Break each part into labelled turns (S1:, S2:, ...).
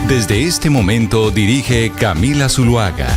S1: Desde este momento dirige Camila Zuluaga.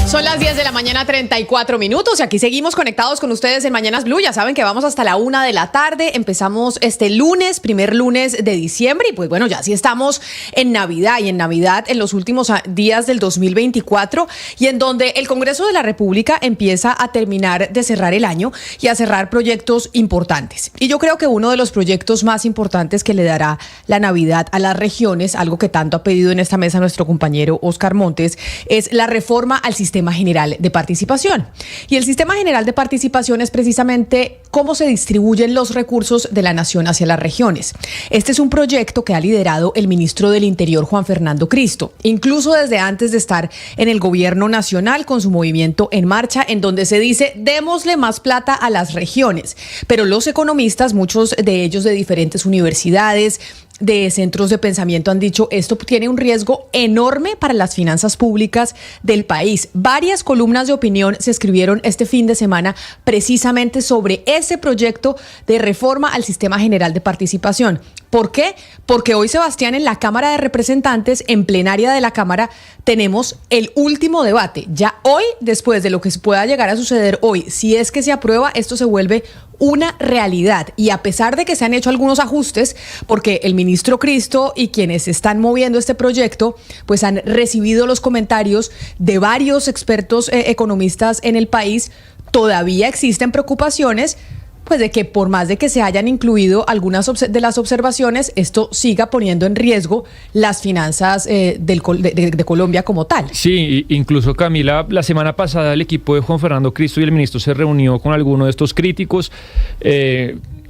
S2: Son las 10 de la mañana, 34 minutos, y aquí seguimos conectados con ustedes en Mañanas Blue. Ya saben que vamos hasta la 1 de la tarde. Empezamos este lunes, primer lunes de diciembre, y pues bueno, ya sí estamos en Navidad, y en Navidad en los últimos días del 2024, y en donde el Congreso de la República empieza a terminar de cerrar el año y a cerrar proyectos importantes. Y yo creo que uno de los proyectos más importantes que le dará la Navidad a las regiones, algo que tanto ha pedido en esta mesa nuestro compañero Oscar Montes, es la reforma al Sistema General de Participación. Y el Sistema General de Participación es precisamente cómo se distribuyen los recursos de la nación hacia las regiones. Este es un proyecto que ha liderado el ministro del Interior, Juan Fernando Cristo, incluso desde antes de estar en el gobierno nacional con su movimiento En Marcha, en donde se dice, démosle más plata a las regiones. Pero los economistas, muchos de ellos de diferentes universidades, de centros de pensamiento, han dicho esto tiene un riesgo enorme para las finanzas públicas del país. Varias columnas de opinión se escribieron este fin de semana precisamente sobre ese proyecto de reforma al Sistema General de Participación. ¿Por qué? Porque hoy, Sebastián, en la Cámara de Representantes, en plenaria de la Cámara, tenemos el último debate. Ya hoy, después de lo que pueda llegar a suceder hoy, si es que se aprueba, esto se vuelve una realidad. Y a pesar de que se han hecho algunos ajustes, porque el ministro Cristo y quienes están moviendo este proyecto, pues han recibido los comentarios de varios expertos economistas en el país, todavía existen preocupaciones, pues de que por más de que se hayan incluido algunas de las observaciones, esto siga poniendo en riesgo las finanzas de Colombia como tal.
S3: Sí, incluso, Camila, la semana pasada el equipo de Juan Fernando Cristo y el ministro se reunió con algunos de estos críticos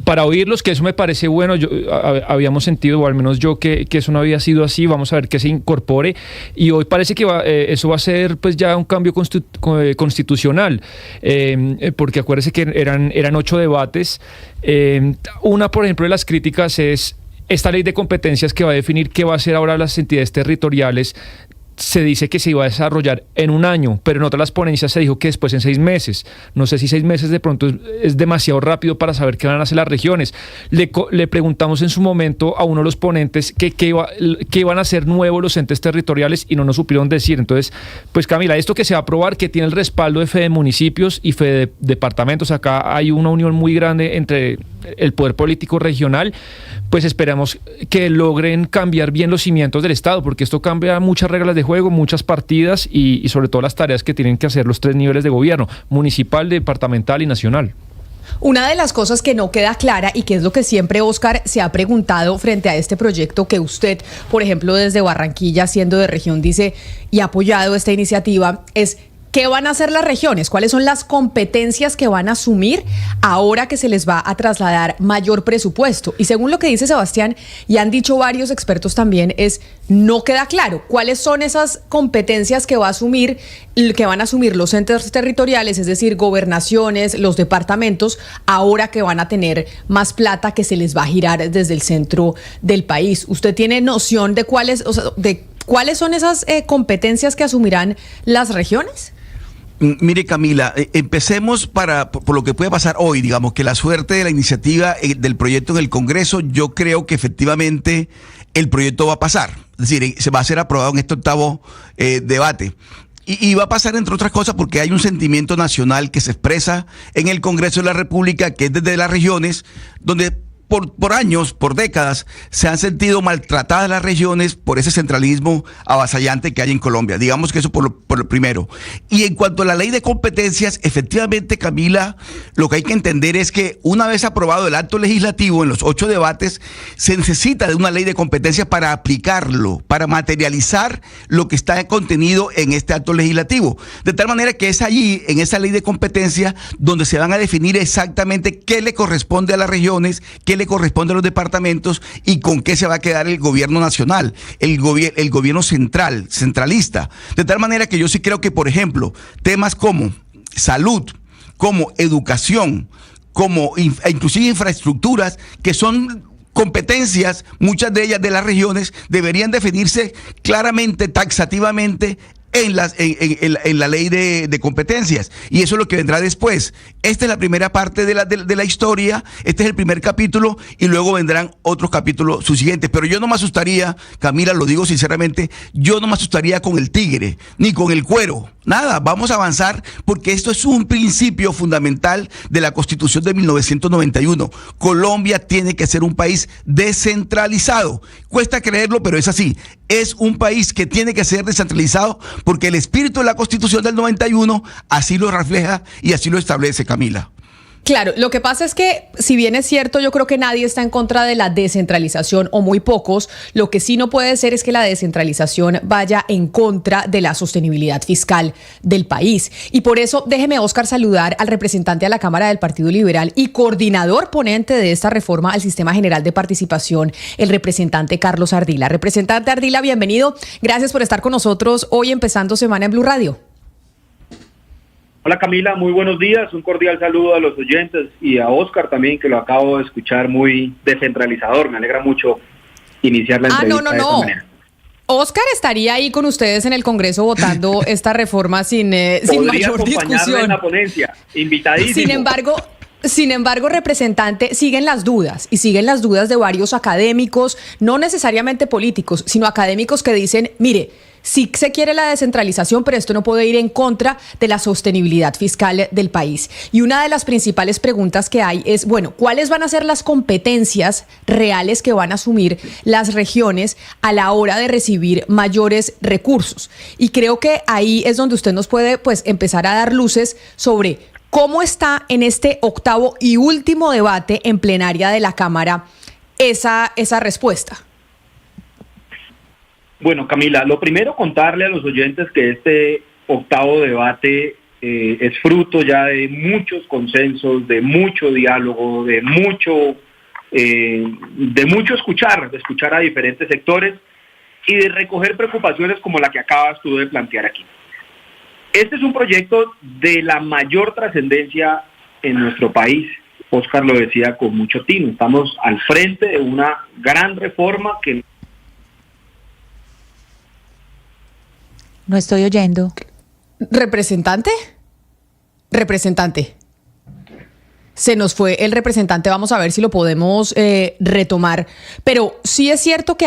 S3: para oírlos, que eso me parece bueno. Habíamos sentido, o al menos yo, que eso no había sido así. Vamos a ver que se incorpore, y hoy parece que eso va a ser pues ya un cambio constitucional, porque acuérdese que eran 8 debates. Una, por ejemplo, de las críticas es esta ley de competencias que va a definir qué va a hacer ahora las entidades territoriales. Se dice que se iba a desarrollar en un año, pero en otras las ponencias se dijo que después en 6 meses. No sé si 6 meses de pronto es demasiado rápido para saber qué van a hacer las regiones. Le preguntamos en su momento a uno de los ponentes qué iban a hacer nuevos los entes territoriales, y no nos supieron decir. Entonces, pues Camila, esto que se va a aprobar, que tiene el respaldo de Fede Municipios y Fede Departamentos, acá hay una unión muy grande entre el poder político regional, pues esperamos que logren cambiar bien los cimientos del Estado, porque esto cambia muchas reglas de juego, muchas partidas y sobre todo las tareas que tienen que hacer los 3 niveles de gobierno: municipal, departamental y nacional.
S2: Una de las cosas que no queda clara, y que es lo que siempre Oscar se ha preguntado frente a este proyecto, que usted, por ejemplo, desde Barranquilla, siendo de región, dice y ha apoyado esta iniciativa, es ¿qué van a hacer las regiones? ¿Cuáles son las competencias que van a asumir ahora que se les va a trasladar mayor presupuesto? Y según lo que dice Sebastián, y han dicho varios expertos también, no queda claro cuáles son esas competencias que van a asumir los entes territoriales, es decir, gobernaciones, los departamentos, ahora que van a tener más plata que se les va a girar desde el centro del país. ¿Usted tiene noción de cuáles son esas competencias que asumirán las regiones?
S4: Mire, Camila, empecemos por lo que puede pasar hoy. Digamos que la suerte de la iniciativa del proyecto en el Congreso, yo creo que efectivamente el proyecto va a pasar. Es decir, se va a ser aprobado en este 8º debate. Y va a pasar, entre otras cosas, porque hay un sentimiento nacional que se expresa en el Congreso de la República, que es desde las regiones, donde por años, por décadas, se han sentido maltratadas las regiones por ese centralismo avasallante que hay en Colombia. Digamos que eso por lo primero. Y en cuanto a la ley de competencias, efectivamente, Camila, lo que hay que entender es que una vez aprobado el acto legislativo en los 8 debates, se necesita de una ley de competencias para aplicarlo, para materializar lo que está contenido en este acto legislativo. De tal manera que es allí, en esa ley de competencias, donde se van a definir exactamente qué le corresponde a las regiones, qué le corresponde a los departamentos y con qué se va a quedar el gobierno nacional, el gobierno centralista. De tal manera que yo sí creo que, por ejemplo, temas como salud, como educación, como inclusive infraestructuras, que son competencias, muchas de ellas de las regiones, deberían definirse claramente, taxativamente, en la ley de competencias. Y eso es lo que vendrá después. Esta es la primera parte de la historia, este es el primer capítulo y luego vendrán otros capítulos subsiguientes. Pero yo no me asustaría, Camila, lo digo sinceramente, yo no me asustaría con el tigre, ni con el cuero. Nada, vamos a avanzar porque esto es un principio fundamental de la Constitución de 1991. Colombia tiene que ser un país descentralizado. Cuesta creerlo, pero es así. Es un país que tiene que ser descentralizado porque el espíritu de la Constitución del 91 así lo refleja y así lo establece, Camila.
S2: Claro, lo que pasa es que, si bien es cierto, yo creo que nadie está en contra de la descentralización, o muy pocos. Lo que sí no puede ser es que la descentralización vaya en contra de la sostenibilidad fiscal del país. Y por eso, déjeme, Oscar, saludar al representante a la Cámara del Partido Liberal y coordinador ponente de esta reforma al Sistema General de Participación, el representante Carlos Ardila. Representante Ardila, bienvenido. Gracias por estar con nosotros hoy empezando semana en Blue Radio.
S5: Hola Camila, muy buenos días, un cordial saludo a los oyentes y a Oscar también, que lo acabo de escuchar muy descentralizador. Me alegra mucho iniciar la entrevista de esta manera.
S2: Oscar estaría ahí con ustedes en el Congreso votando esta reforma sin mayor discusión.
S5: En la ponencia, invitadísimo.
S2: Sin embargo, representante, siguen las dudas de varios académicos, no necesariamente políticos, sino académicos que dicen, mire, sí se quiere la descentralización, pero esto no puede ir en contra de la sostenibilidad fiscal del país. Y una de las principales preguntas que hay es, bueno, ¿cuáles van a ser las competencias reales que van a asumir las regiones a la hora de recibir mayores recursos? Y creo que ahí es donde usted nos puede, pues, empezar a dar luces sobre cómo está en este octavo y último debate en plenaria de la Cámara esa respuesta.
S5: Bueno, Camila, lo primero, contarle a los oyentes que este octavo debate es fruto ya de muchos consensos, de mucho diálogo, de mucho escuchar a diferentes sectores y de recoger preocupaciones como la que acabas tú de plantear aquí. Este es un proyecto de la mayor trascendencia en nuestro país. Oscar lo decía con mucho tino. Estamos al frente de una gran reforma que...
S6: No estoy oyendo.
S2: ¿Representante? Se nos fue el representante, vamos a ver si lo podemos retomar. Pero sí es cierto que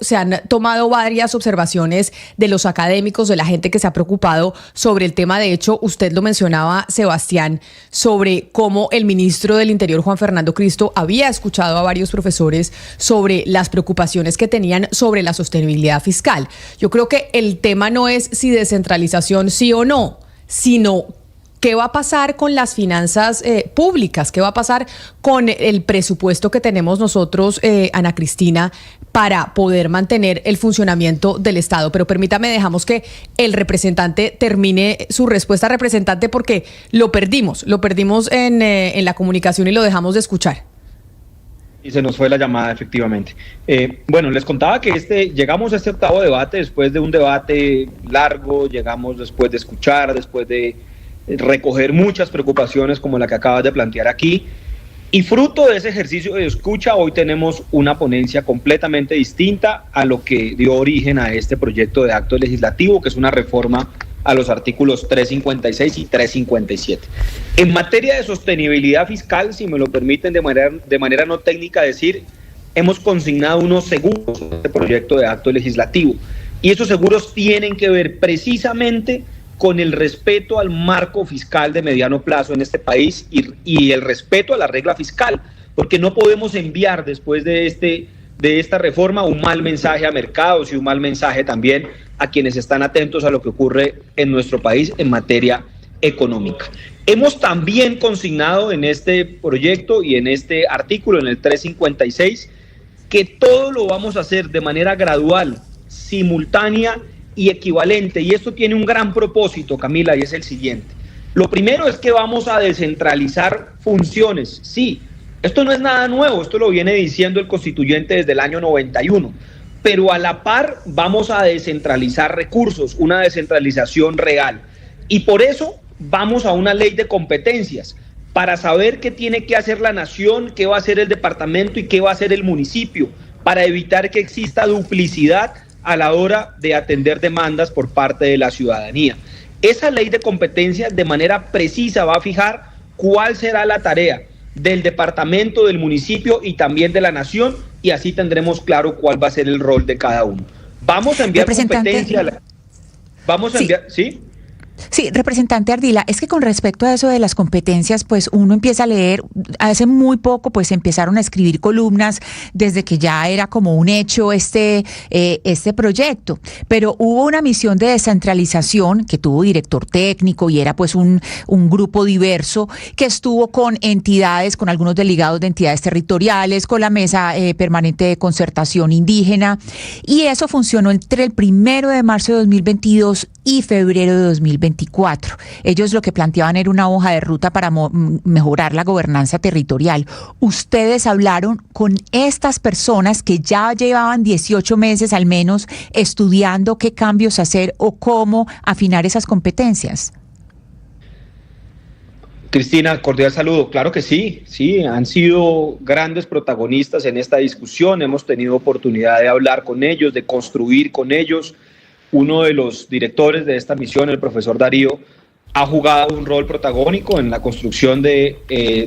S2: se han tomado varias observaciones de los académicos, de la gente que se ha preocupado sobre el tema. De hecho, usted lo mencionaba, Sebastián, sobre cómo el ministro del Interior, Juan Fernando Cristo, había escuchado a varios profesores sobre las preocupaciones que tenían sobre la sostenibilidad fiscal. Yo creo que el tema no es si descentralización sí o no, sino ¿qué va a pasar con las finanzas públicas? ¿Qué va a pasar con el presupuesto que tenemos nosotros, Ana Cristina, para poder mantener el funcionamiento del Estado? Pero permítame, dejamos que el representante termine su respuesta, representante, porque lo perdimos en la comunicación y lo dejamos de escuchar.
S7: Y se nos fue la llamada, efectivamente. Bueno, les contaba que llegamos a este octavo debate después de un debate largo, llegamos después de escuchar, después de recoger muchas preocupaciones como la que acabas de plantear aquí, y fruto de ese ejercicio de escucha hoy tenemos una ponencia completamente distinta a lo que dio origen a este proyecto de acto legislativo, que es una reforma a los artículos 356 y 357. En materia de sostenibilidad fiscal, si me lo permiten de manera no técnica decir, hemos consignado unos seguros en este proyecto de acto legislativo, y esos seguros tienen que ver precisamente con el respeto al marco fiscal de mediano plazo en este país y el respeto a la regla fiscal, porque no podemos enviar después de esta reforma un mal mensaje a mercados y un mal mensaje también a quienes están atentos a lo que ocurre en nuestro país en materia económica. Hemos también consignado en este proyecto y en este artículo, en el 356, que todo lo vamos a hacer de manera gradual, simultánea y equivalente, y esto tiene un gran propósito, Camila, y es el siguiente. Lo primero es que vamos a descentralizar funciones. Sí, esto no es nada nuevo, esto lo viene diciendo el constituyente desde el año 91, pero a la par vamos a descentralizar recursos, una descentralización real, y por eso vamos a una ley de competencias, para saber qué tiene que hacer la nación, qué va a hacer el departamento y qué va a hacer el municipio, para evitar que exista duplicidad a la hora de atender demandas por parte de la ciudadanía. Esa ley de competencias de manera precisa va a fijar cuál será la tarea del departamento, del municipio y también de la nación, y así tendremos claro cuál va a ser el rol de cada uno. Vamos a enviar competencia. Vamos a enviar, ¿sí?
S6: Sí, representante Ardila, es que con respecto a eso de las competencias, pues uno empieza a leer, hace muy poco pues empezaron a escribir columnas desde que ya era como un hecho este proyecto, pero hubo una misión de descentralización que tuvo director técnico y era pues un grupo diverso que estuvo con entidades, con algunos delegados de entidades territoriales, con la Mesa Permanente de Concertación Indígena, y eso funcionó entre el 1 de marzo de 2022 y febrero de 2024. Ellos lo que planteaban era una hoja de ruta para mejorar la gobernanza territorial. ¿Ustedes hablaron con estas personas que ya llevaban 18 meses al menos estudiando qué cambios hacer o cómo afinar esas competencias?
S7: Cristina, cordial saludo. Claro que sí, han sido grandes protagonistas en esta discusión. Hemos tenido oportunidad de hablar con ellos, de construir con ellos. Uno de los directores de esta misión, el profesor Darío, ha jugado un rol protagónico en la construcción de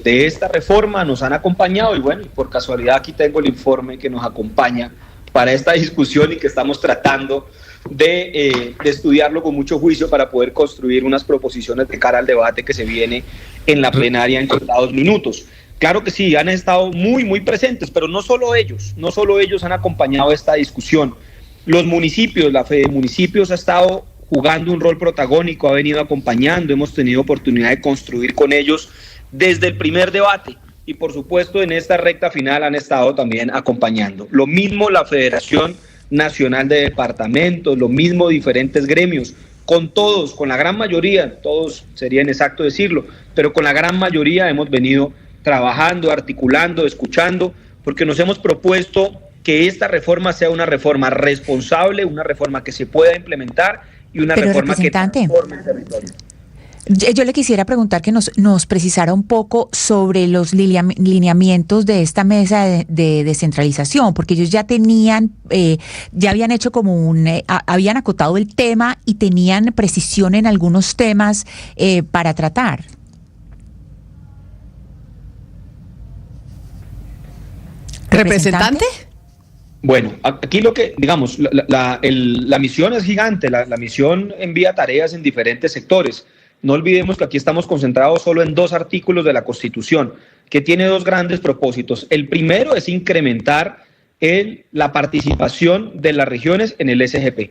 S7: esta reforma, nos han acompañado y bueno, por casualidad aquí tengo el informe que nos acompaña para esta discusión y que estamos tratando de estudiarlo con mucho juicio para poder construir unas proposiciones de cara al debate que se viene en la plenaria en contados minutos. Claro que sí, han estado muy presentes, pero no solo ellos han acompañado esta discusión. Los municipios, la Fede Municipios ha estado jugando un rol protagónico, ha venido acompañando, hemos tenido oportunidad de construir con ellos desde el primer debate y por supuesto en esta recta final han estado también acompañando. Lo mismo la Federación Nacional de Departamentos, lo mismo diferentes gremios, con todos, con la gran mayoría, todos sería inexacto decirlo, pero con la gran mayoría hemos venido trabajando, articulando, escuchando, porque nos hemos propuesto que esta reforma sea una reforma responsable, una reforma que se pueda implementar y una reforma que transforme el territorio.
S6: Yo le quisiera preguntar que nos precisara un poco sobre los lineamientos de esta mesa de descentralización, porque ellos ya tenían, ya habían hecho como habían acotado el tema y tenían precisión en algunos temas para tratar.
S2: ¿Representante?
S7: Bueno, aquí lo que, digamos, la misión es gigante, la misión envía tareas en diferentes sectores. No olvidemos que aquí estamos concentrados solo en 2 artículos de la Constitución, que tiene 2 grandes propósitos. El primero es incrementar la participación de las regiones en el SGP.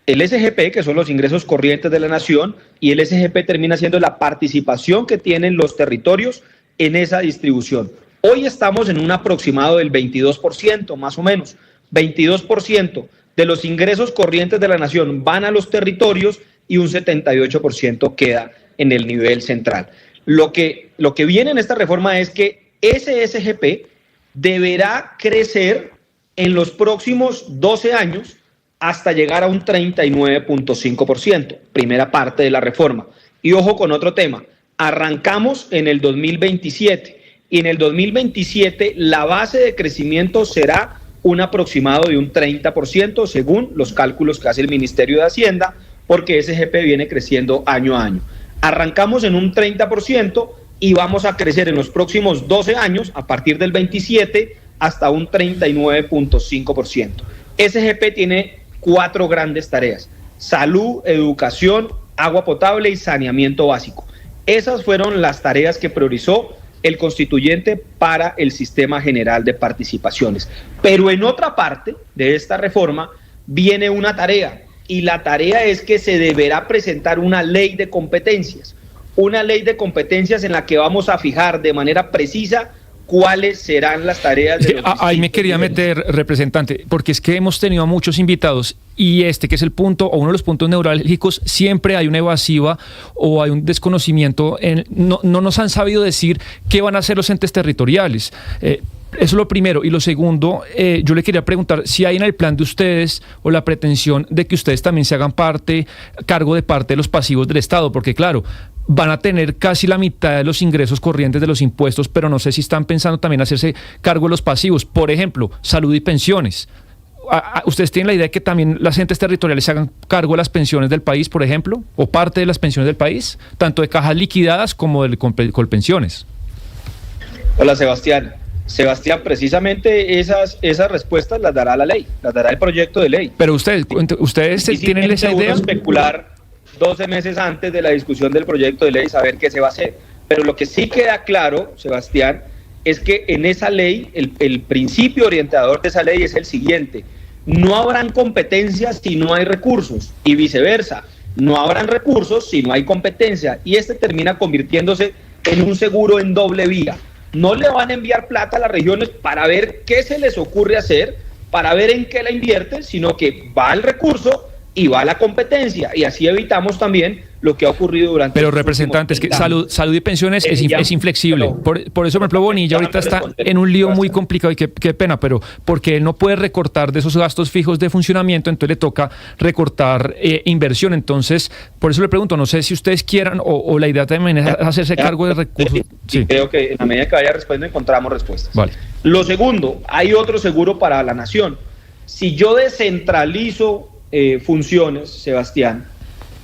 S7: El SGP, que son los ingresos corrientes de la nación, y el SGP termina siendo la participación que tienen los territorios en esa distribución. Hoy estamos en un aproximado del 22%, más o menos. 22% de los ingresos corrientes de la nación van a los territorios y un 78% queda en el nivel central. Lo que viene en esta reforma es que ese SGP deberá crecer en los próximos 12 años hasta llegar a un 39.5%, primera parte de la reforma. Y ojo con otro tema, arrancamos en el 2027 y en el 2027 la base de crecimiento será un aproximado de un 30% según los cálculos que hace el Ministerio de Hacienda, porque SGP viene creciendo año a año. Arrancamos en un 30% y vamos a crecer en los próximos 12 años, a partir del 27, hasta un 39.5%. SGP tiene 4 grandes tareas: salud, educación, agua potable y saneamiento básico. Esas fueron las tareas que priorizó el constituyente para el sistema general de participaciones. Pero en otra parte de esta reforma viene una tarea, y la tarea es que se deberá presentar una ley de competencias en la que vamos a fijar de manera precisa cuáles serán las tareas de los
S3: ahí me quería meter, representante, porque es que hemos tenido a muchos invitados y que es el punto, o uno de los puntos neurálgicos, siempre hay una evasiva o hay un desconocimiento, no nos han sabido decir qué van a hacer los entes territoriales. Eso es lo primero. Y lo segundo, yo le quería preguntar si hay en el plan de ustedes o la pretensión de que ustedes también se hagan cargo de parte de los pasivos del Estado, porque claro, van a tener casi la mitad de los ingresos corrientes de los impuestos, pero no sé si están pensando también hacerse cargo de los pasivos, por ejemplo, salud y pensiones. ¿ustedes tienen la idea de que también las entes territoriales se hagan cargo de las pensiones del país, por ejemplo, o parte de las pensiones del país, tanto de cajas liquidadas como de Colpensiones?
S7: Hola, Sebastián. Sebastián, precisamente esas respuestas las dará la ley, las dará el proyecto de ley.
S3: Pero ustedes tienen esa idea.
S7: Especular 12 meses antes de la discusión del proyecto de ley, saber qué se va a hacer. Pero lo que sí queda claro, Sebastián, es que en esa ley, el principio orientador de esa ley es el siguiente: no habrán competencias si no hay recursos, y viceversa, no habrán recursos si no hay competencia, y termina convirtiéndose en un seguro en doble vía. No le van a enviar plata a las regiones para ver qué se les ocurre hacer, para ver en qué la invierten, sino que va el recurso y va la competencia, y así evitamos también lo que ha ocurrido durante...
S3: Pero representantes, que salud y pensiones es inflexible. Por eso, por ejemplo, Bonilla ahorita está en un lío muy complicado, y qué pena, pero porque él no puede recortar de esos gastos fijos de funcionamiento, entonces le toca recortar inversión. Entonces, por eso le pregunto, no sé si ustedes quieran o la idea también es hacerse cargo de recursos.
S7: Sí. Creo que en la medida que vaya respondiendo encontramos respuestas.
S3: Vale.
S7: Lo segundo, hay otro seguro para la nación. Si yo descentralizo funciones, Sebastián,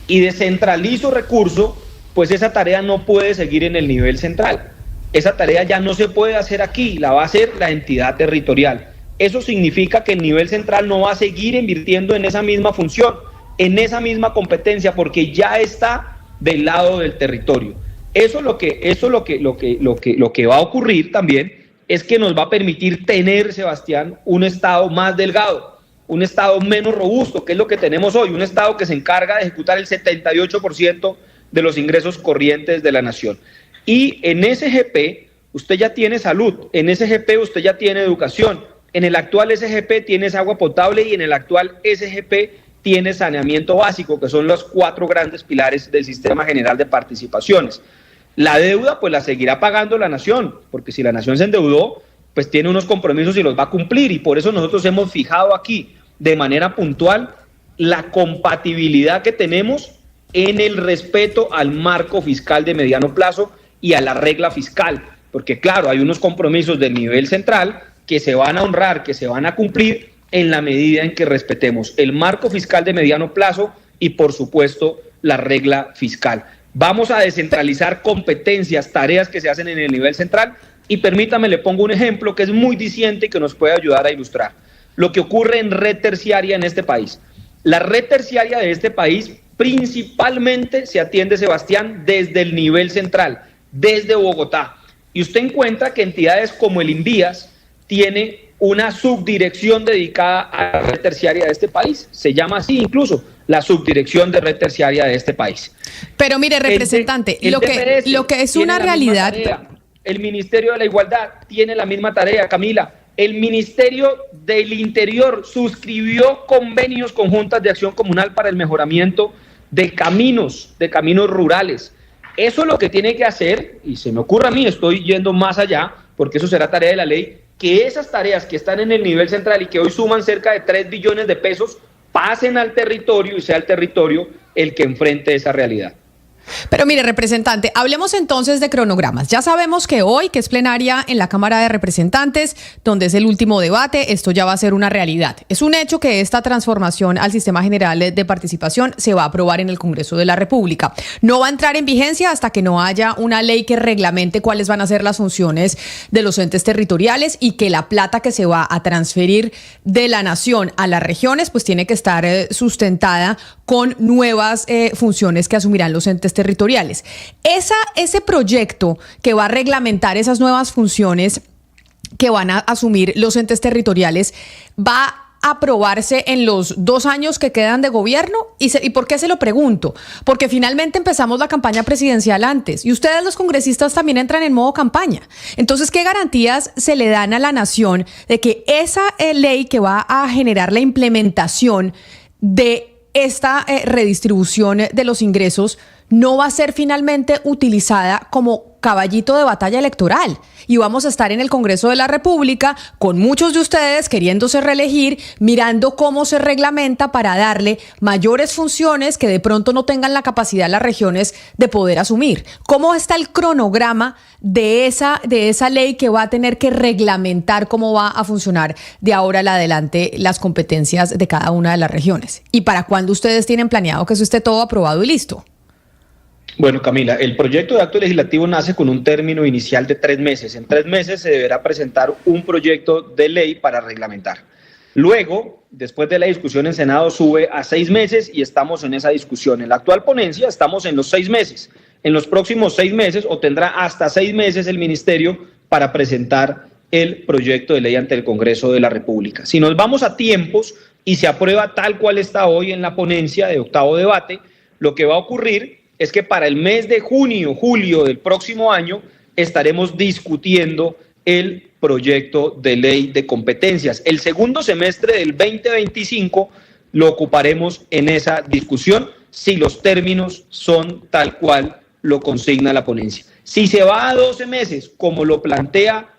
S7: y descentralizo recursos, pues esa tarea no puede seguir en el nivel central. Esa tarea ya no se puede hacer aquí, la va a hacer la entidad territorial. Eso significa que el nivel central no va a seguir invirtiendo en esa misma función, en esa misma competencia, porque ya está del lado del territorio. Lo que va a ocurrir también es que nos va a permitir tener, Sebastián, un Estado más delgado, un Estado menos robusto, que es lo que tenemos hoy, un Estado que se encarga de ejecutar el 78% de los ingresos corrientes de la nación. Y en SGP usted ya tiene salud, en SGP usted ya tiene educación, en el actual SGP tienes agua potable y en el actual SGP tienes saneamiento básico, que son los 4 grandes pilares del Sistema General de Participaciones. La deuda pues la seguirá pagando la nación, porque si la nación se endeudó, pues tiene unos compromisos y los va a cumplir, y por eso nosotros hemos fijado aquí de manera puntual la compatibilidad que tenemos en el respeto al marco fiscal de mediano plazo y a la regla fiscal, porque claro, hay unos compromisos del nivel central que se van a honrar, que se van a cumplir en la medida en que respetemos el marco fiscal de mediano plazo y por supuesto la regla fiscal. Vamos a descentralizar competencias, tareas que se hacen en el nivel central, y permítame, le pongo un ejemplo que es muy diciente y que nos puede ayudar a ilustrar lo que ocurre en red terciaria en este país. La red terciaria de este país principalmente se atiende, Sebastián, desde el nivel central, desde Bogotá. Y usted encuentra que entidades como el INVIAS tiene una subdirección dedicada a la red terciaria de este país. Se llama así incluso, la subdirección de red terciaria de este país.
S2: Pero mire, representante, lo que es una realidad...
S7: El Ministerio de la Igualdad tiene la misma tarea, Camila. El Ministerio del Interior suscribió convenios con juntas de acción comunal para el mejoramiento de caminos rurales. Eso es lo que tiene que hacer, y se me ocurre a mí, estoy yendo más allá, porque eso será tarea de la ley, que esas tareas que están en el nivel central y que hoy suman cerca de 3 billones de pesos, pasen al territorio y sea el territorio el que enfrente esa realidad.
S2: Pero mire, representante, hablemos entonces de cronogramas. Ya sabemos que hoy, que es plenaria en la Cámara de Representantes, donde es el último debate, esto ya va a ser una realidad. Es un hecho que esta transformación al Sistema General de Participación se va a aprobar en el Congreso de la República. No va a entrar en vigencia hasta que no haya una ley que reglamente cuáles van a ser las funciones de los entes territoriales, y que la plata que se va a transferir de la nación a las regiones pues tiene que estar sustentada con nuevas funciones que asumirán los entes territoriales. Ese proyecto que va a reglamentar esas nuevas funciones que van a asumir los entes territoriales va a aprobarse en los 2 años que quedan de gobierno. ¿Y por qué se lo pregunto? Porque finalmente empezamos la campaña presidencial antes, y ustedes, los congresistas, también entran en modo campaña. Entonces, ¿qué garantías se le dan a la nación de que esa ley que va a generar la implementación de esta redistribución de los ingresos no va a ser finalmente utilizada como caballito de batalla electoral y vamos a estar en el Congreso de la República con muchos de ustedes queriéndose reelegir, mirando cómo se reglamenta para darle mayores funciones que de pronto no tengan la capacidad las regiones de poder asumir. ¿Cómo está el cronograma de esa ley que va a tener que reglamentar cómo va a funcionar de ahora en adelante las competencias de cada una de las regiones? ¿Y para cuándo ustedes tienen planeado que eso esté todo aprobado y listo?
S7: Bueno, Camila, el proyecto de acto legislativo nace con un término inicial de 3 meses. En 3 meses se deberá presentar un proyecto de ley para reglamentar. Luego, después de la discusión en Senado, sube a 6 meses y estamos en esa discusión. En la actual ponencia estamos en los 6 meses. En los próximos 6 meses, o tendrá hasta 6 meses el Ministerio para presentar el proyecto de ley ante el Congreso de la República. Si nos vamos a tiempos y se aprueba tal cual está hoy en la ponencia de octavo debate, lo que va a ocurrir es que para el mes de junio, julio del próximo año estaremos discutiendo el proyecto de ley de competencias. El segundo semestre del 2025 lo ocuparemos en esa discusión si los términos son tal cual lo consigna la ponencia. Si se va a 12 meses, como lo plantea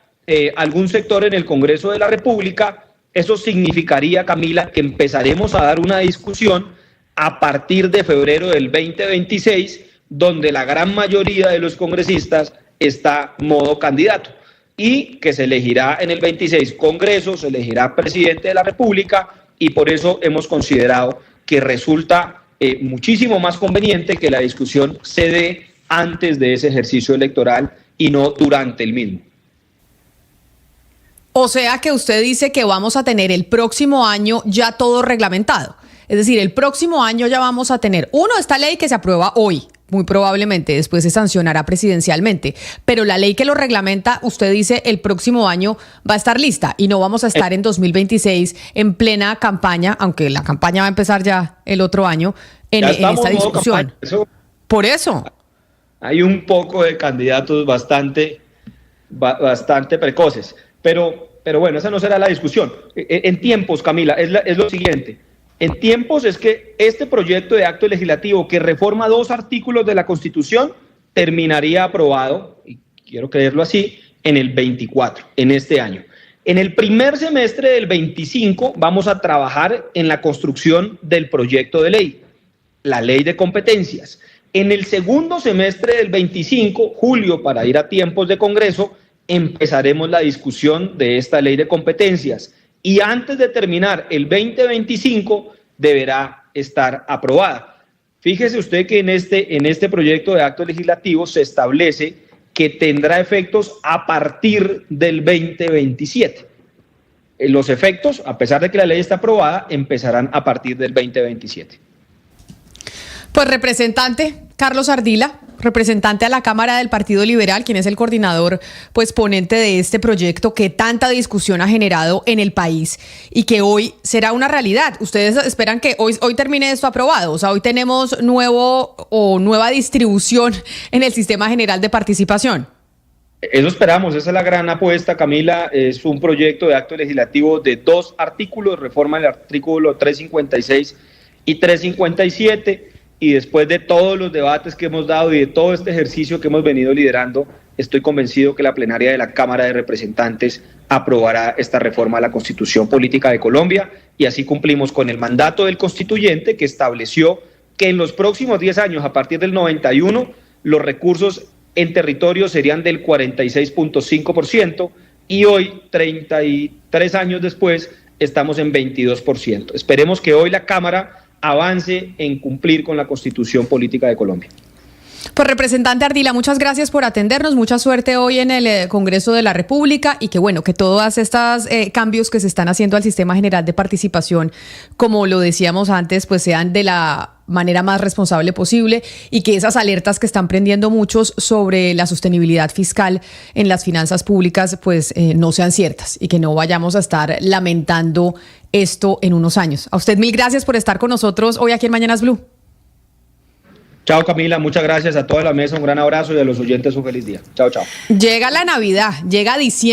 S7: algún sector en el Congreso de la República, eso significaría, Camila, que empezaremos a dar una discusión a partir de febrero del 2026, donde la gran mayoría de los congresistas está modo candidato y que se elegirá en el 26 Congreso, se elegirá presidente de la República y por eso hemos considerado que resulta muchísimo más conveniente que la discusión se dé antes de ese ejercicio electoral y no durante el mismo.
S2: O sea que usted dice que vamos a tener el próximo año ya todo reglamentado. Es decir, el próximo año ya vamos a tener, esta ley que se aprueba hoy, muy probablemente después se sancionará presidencialmente, pero la ley que lo reglamenta, usted dice, el próximo año va a estar lista y no vamos a estar en 2026 en plena campaña, aunque la campaña va a empezar ya el otro año, en esta discusión. Por eso.
S7: Hay un poco de candidatos bastante precoces, pero bueno, esa no será la discusión. En tiempos, Camila, es lo siguiente. En tiempos es que este proyecto de acto legislativo que reforma 2 artículos de la Constitución terminaría aprobado, y quiero creerlo así, en el 24, en este año. En el primer semestre del 25 vamos a trabajar en la construcción del proyecto de ley, la ley de competencias. En el segundo semestre del 25, julio, para ir a tiempos de Congreso, empezaremos la discusión de esta ley de competencias. Y antes de terminar el 2025 deberá estar aprobada. Fíjese usted que en este proyecto de acto legislativo se establece que tendrá efectos a partir del 2027. Los efectos, a pesar de que la ley está aprobada, empezarán a partir del 2027.
S2: Pues representante Carlos Ardila, representante a la Cámara del Partido Liberal, quien es el coordinador, pues ponente de este proyecto que tanta discusión ha generado en el país y que hoy será una realidad. Ustedes esperan que hoy termine esto aprobado, o sea, hoy tenemos nueva distribución en el sistema general de participación.
S7: Eso esperamos, esa es la gran apuesta, Camila. Es un proyecto de acto legislativo de 2 artículos, reforma el artículo 356 y 357. Y después de todos los debates que hemos dado y de todo este ejercicio que hemos venido liderando, estoy convencido que la plenaria de la Cámara de Representantes aprobará esta reforma a la Constitución Política de Colombia y así cumplimos con el mandato del constituyente que estableció que en los próximos 10 años, a partir del 91, los recursos en territorio serían del 46.5% y hoy, 33 años después, estamos en 22%. Esperemos que hoy la Cámara avance en cumplir con la Constitución Política de Colombia.
S2: Pues representante Ardila, muchas gracias por atendernos, mucha suerte hoy en el Congreso de la República y que bueno, que todos estos cambios que se están haciendo al sistema general de participación, como lo decíamos antes, pues sean de la manera más responsable posible y que esas alertas que están prendiendo muchos sobre la sostenibilidad fiscal en las finanzas públicas pues no sean ciertas y que no vayamos a estar lamentando esto en unos años. A usted 1000 gracias por estar con nosotros hoy aquí en Mañanas Blue.
S7: Chao, Camila, muchas gracias a toda la mesa, un gran abrazo y a los oyentes un feliz día. Chao, chao.
S2: Llega la Navidad, llega diciembre.